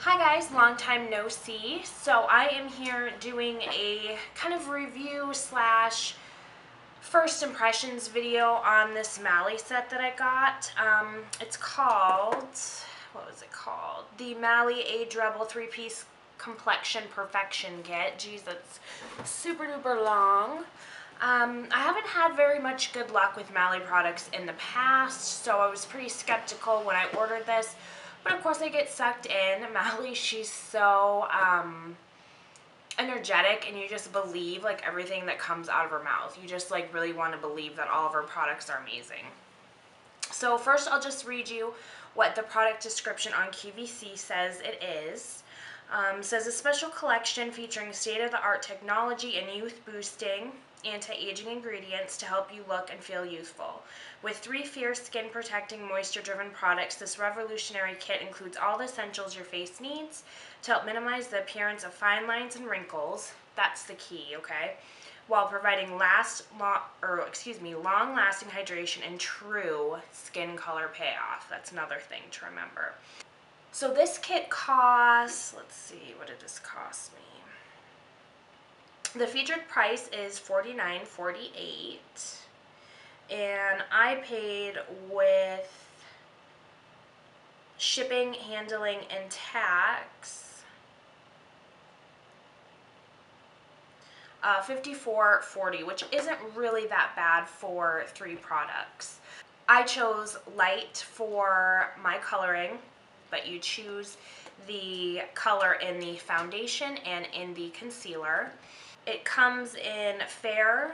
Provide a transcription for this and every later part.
Hi guys, long time no see. So I am here doing a kind of review slash first impressions video on this Mally set that I got. It's called, what was it called? The Mally Age Rebel 3-piece Complexion Perfection Kit. Geez, that's super duper long. I haven't had very much good luck with Mally products in the past, so I was pretty skeptical when I ordered this. But of course I get sucked in. Mally, she's so energetic, and you just believe like everything that comes out of her mouth. You just like really want to believe that all of her products are amazing. So first I'll just read you what the product description on QVC says it is. Says a special collection featuring state-of-the-art technology and youth-boosting anti-aging ingredients to help you look and feel youthful. With 3 fierce skin-protecting, moisture-driven products, this revolutionary kit includes all the essentials your face needs to help minimize the appearance of fine lines and wrinkles. That's the key, okay? While providing long-lasting hydration and true skin color payoff. That's another thing to remember. So this kit costs, let's see, what did this cost me? The featured price is $49.48, and I paid with shipping, handling, and tax $54.40, which isn't really that bad for 3 products. I chose light for my coloring, but you choose the color in the foundation and in the concealer. It comes in fair,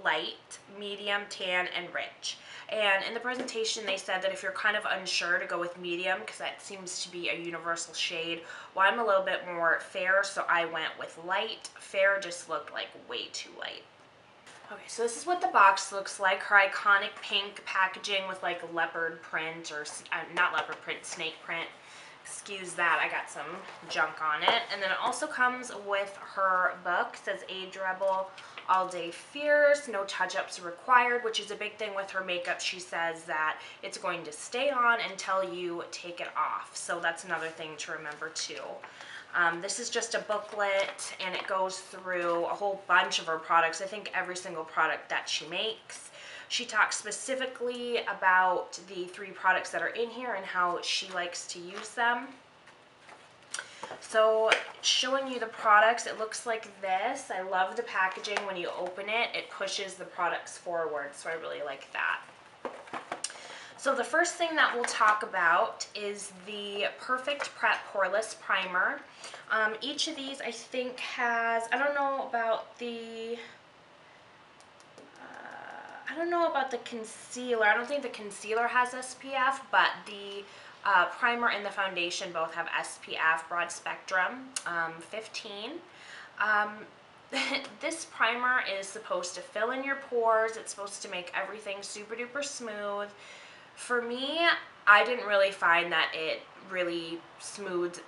light, medium, tan, and rich. And in the presentation they said that if you're kind of unsure to go with medium, because that seems to be a universal shade, well, I'm a little bit more fair, so I went with light. Fair just looked like way too light. Okay, so this is what the box looks like. Her iconic pink packaging with like leopard print, or not leopard print, snake print. Excuse that, I got some junk on it. And then it also comes with her book. It says Age Rebel All Day Fierce, no touch-ups required, which is a big thing with her makeup. She says that it's going to stay on until you take it off. So that's another thing to remember too. This is just a booklet, and it goes through a whole bunch of her products. I think every single product that she makes. She talks specifically about the 3 products that are in here and how she likes to use them. So showing you the products, it looks like this. I love the packaging. When you open it, it pushes the products forward, so I really like that. So the first thing that we'll talk about is the Perfect Prep Poreless Primer. Each of these I think has, I don't know about the concealer. I don't think the concealer has SPF, but the primer and the foundation both have SPF, broad spectrum, 15. This primer is supposed to fill in your pores. It's supposed to make everything super duper smooth. For me, I didn't really find that it really smoothed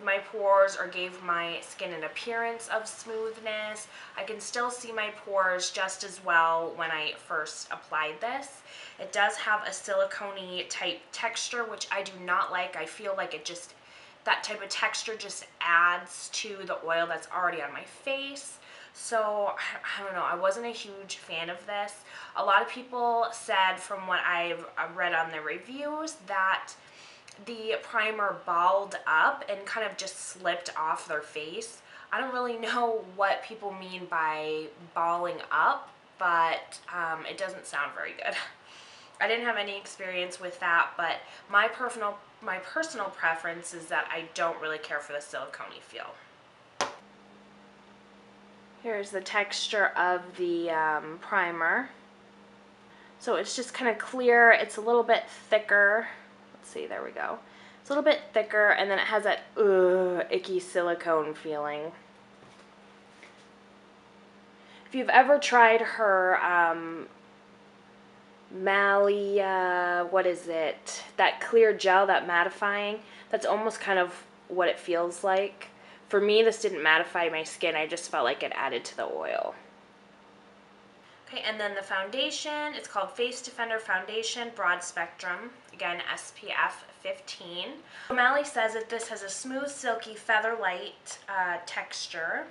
my pores or gave my skin an appearance of smoothness. I can still see my pores just as well when I first applied this. It does have a silicone-y type texture, which I do not like. I feel like it just, that type of texture just adds to the oil that's already on my face. So, I don't know, I wasn't a huge fan of this. A lot of people said, from what I've read on the reviews, that the primer balled up and kind of just slipped off their face. I don't really know what people mean by balling up, but it doesn't sound very good. I didn't have any experience with that, but my personal preference is that I don't really care for the silicone-y feel. Here's the texture of the primer. So it's just kind of clear. It's a little bit thicker. Let's see, there we go. It's a little bit thicker, and then it has that icky silicone feeling. If you've ever tried her Mally, what is it? That clear gel, that mattifying, that's almost kind of what it feels like. For me, this didn't mattify my skin. I just felt like it added to the oil. Okay, and then the foundation, it's called Face Defender Foundation, Broad Spectrum. Again, SPF 15. O'Malley says that this has a smooth, silky, feather-light texture.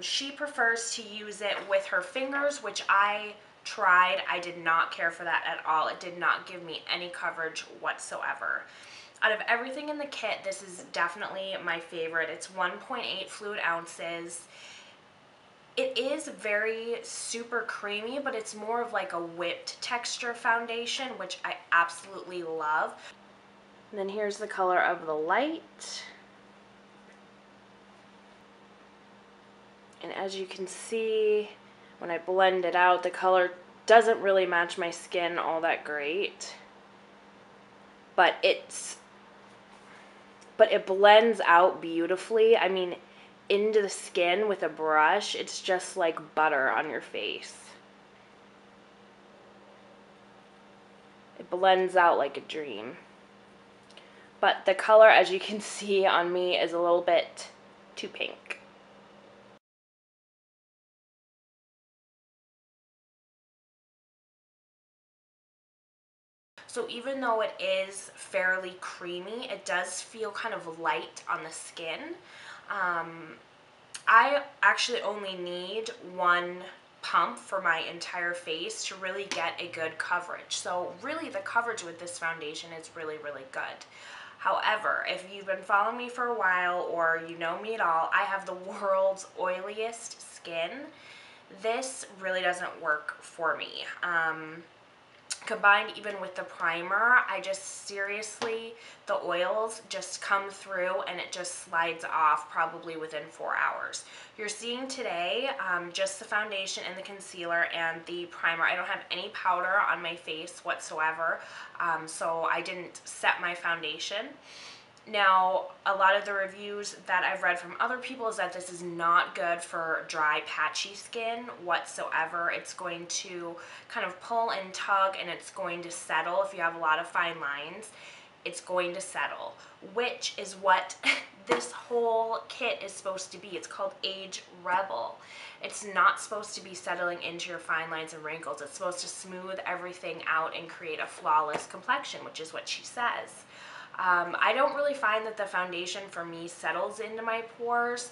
She prefers to use it with her fingers, which I tried. I did not care for that at all. It did not give me any coverage whatsoever. Out of everything in the kit, this is definitely my favorite. It's 1.8 fluid ounces. It is very super creamy, but it's more of like a whipped texture foundation, which I absolutely love. And then here's the color of the light. And as you can see, when I blend it out, the color doesn't really match my skin all that great. But it blends out beautifully. I mean, into the skin with a brush, it's just like butter on your face. It blends out like a dream. But the color, as you can see on me, is a little bit too pink. So even though it is fairly creamy, it does feel kind of light on the skin. I actually only need one pump for my entire face to really get a good coverage. So really the coverage with this foundation is really, really good. However, if you've been following me for a while or you know me at all, I have the world's oiliest skin. This really doesn't work for me. Combined even with the primer, I just seriously, the oils just come through and it just slides off probably within 4 hours. You're seeing today just the foundation and the concealer and the primer. I don't have any powder on my face whatsoever, so I didn't set my foundation. Now, a lot of the reviews that I've read from other people is that this is not good for dry, patchy skin whatsoever. It's going to kind of pull and tug, and it's going to settle. If you have a lot of fine lines, it's going to settle, which is what this whole kit is supposed to be. It's called Age Rebel. It's not supposed to be settling into your fine lines and wrinkles. It's supposed to smooth everything out and create a flawless complexion, which is what she says. I don't really find that the foundation for me settles into my pores.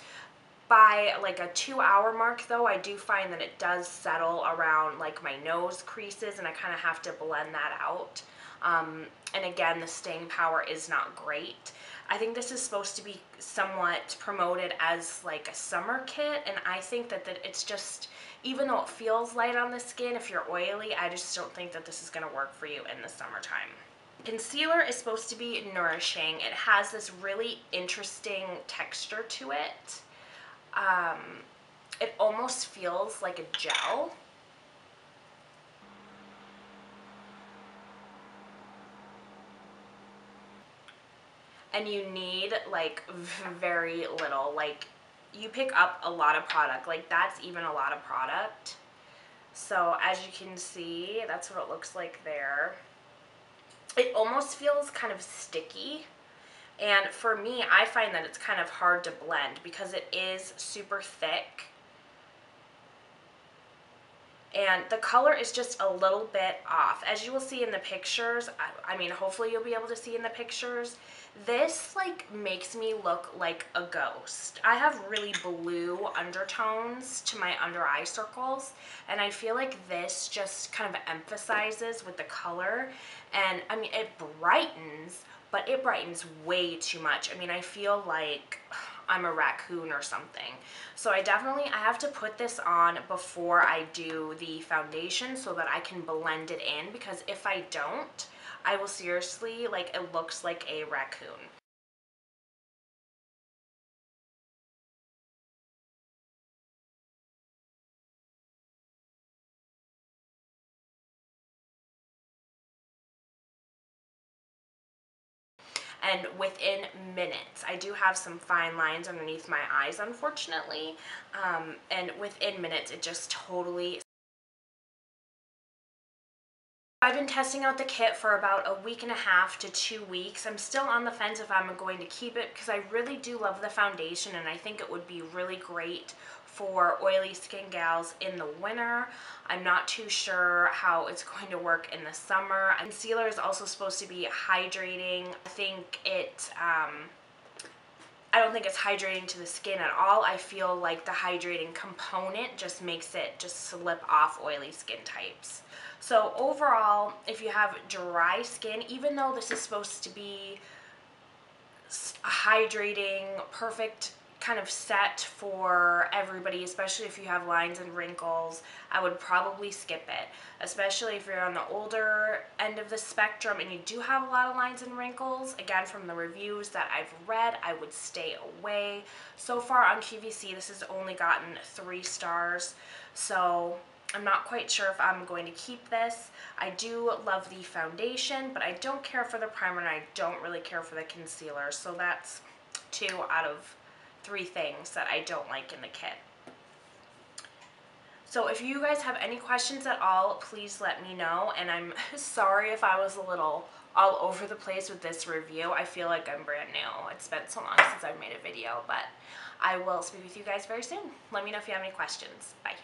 By like a 2-hour mark though, I do find that it does settle around like my nose creases, and I kind of have to blend that out. And again, the staying power is not great. I think this is supposed to be somewhat promoted as like a summer kit, and I think that it's just, even though it feels light on the skin, if you're oily, I just don't think that this is going to work for you in the summertime. Concealer is supposed to be nourishing. It has this really interesting texture to it. It almost feels like a gel. And you need like very little. Like, you pick up a lot of product. Like, that's even a lot of product. So as you can see, that's what it looks like there. It almost feels kind of sticky, and for me, I find that it's kind of hard to blend because it is super thick, and the color is just a little bit off. As you will see in the pictures, I mean, hopefully you'll be able to see in the pictures, this like makes me look like a ghost. I have really blue undertones to my under eye circles, and I feel like this just kind of emphasizes with the color. And I mean, it brightens, but it brightens way too much. I mean, I feel like I'm a raccoon or something. So I have to put this on before I do the foundation so that I can blend it in, because if I don't, I will seriously, like, it looks like a raccoon. And within minutes, I do have some fine lines underneath my eyes, unfortunately, and within minutes, it just totally... I've been testing out the kit for about a week and a half to 2 weeks. I'm still on the fence if I'm going to keep it because I really do love the foundation, and I think it would be really great for oily skin gals in the winter. I'm not too sure how it's going to work in the summer. Concealer is also supposed to be hydrating. I don't think it's hydrating to the skin at all. I feel like the hydrating component just makes it just slip off oily skin types. So overall, if you have dry skin, even though this is supposed to be a hydrating, perfect kind of set for everybody, especially if you have lines and wrinkles, I would probably skip it. Especially if you're on the older end of the spectrum and you do have a lot of lines and wrinkles. Again, from the reviews that I've read, I would stay away. So far on QVC, this has only gotten 3 stars, so I'm not quite sure if I'm going to keep this. I do love the foundation, but I don't care for the primer and I don't really care for the concealer. So that's 2 out of 3 things that I don't like in the kit. So if you guys have any questions at all, please let me know. And I'm sorry if I was a little all over the place with this review. I feel like I'm brand new. It's been so long since I've made a video, but I will speak with you guys very soon. Let me know if you have any questions. Bye.